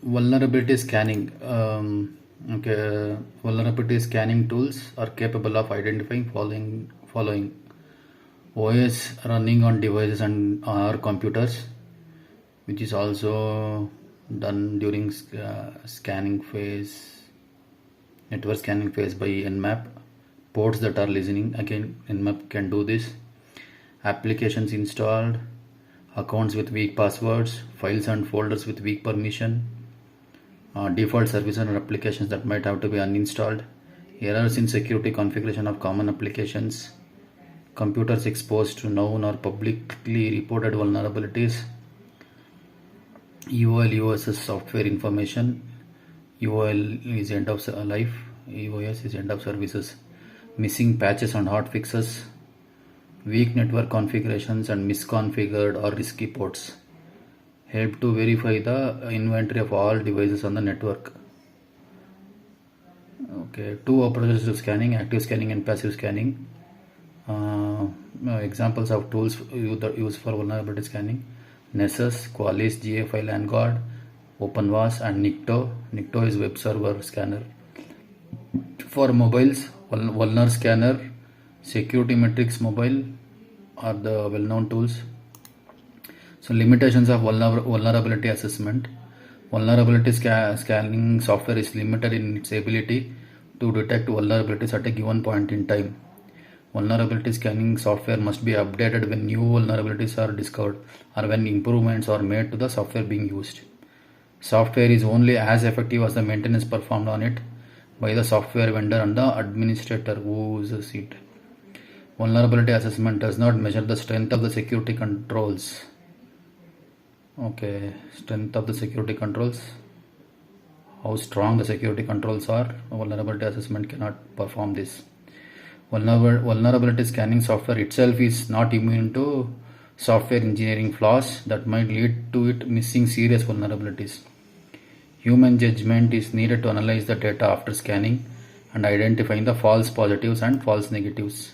Vulnerability scanning. Vulnerability scanning tools are capable of identifying following OS running on devices and our computers, which is also done during scanning phase, network scanning phase by Nmap. Ports that are listening, again Nmap can do this. Applications installed, accounts with weak passwords, files and folders with weak permission, default services and applications that might have to be uninstalled, errors in security configuration of common applications, computers exposed to known or publicly reported vulnerabilities, EOL EOS software information. EOL is end of life, EOS is end of services, missing patches and hot fixes, weak network configurations and misconfigured or risky ports. Help to verify the inventory of all devices on the network. Okay, two approaches to scanning: active scanning and passive scanning. Examples of tools used for vulnerability scanning: Nessus, Qualys, GA File and Guard, OpenVAS, and Nikto. Nikto is web server scanner. For mobiles, Vulner Scanner, Security Metrics Mobile are the well-known tools. So limitations of vulnerability assessment. Vulnerability scanning software is limited in its ability to detect vulnerabilities at a given point in time. Vulnerability scanning software must be updated when new vulnerabilities are discovered or when improvements are made to the software being used. Software is only as effective as the maintenance performed on it by the software vendor and the administrator who uses it. Vulnerability assessment does not measure the strength of the security controls. Okay, strength of the security controls. How strong the security controls are. Vulnerability assessment cannot perform this. Vulnerability scanning software itself is not immune to software engineering flaws that might lead to it missing serious vulnerabilities. Human judgment is needed to analyze the data after scanning and identifying the false positives and false negatives.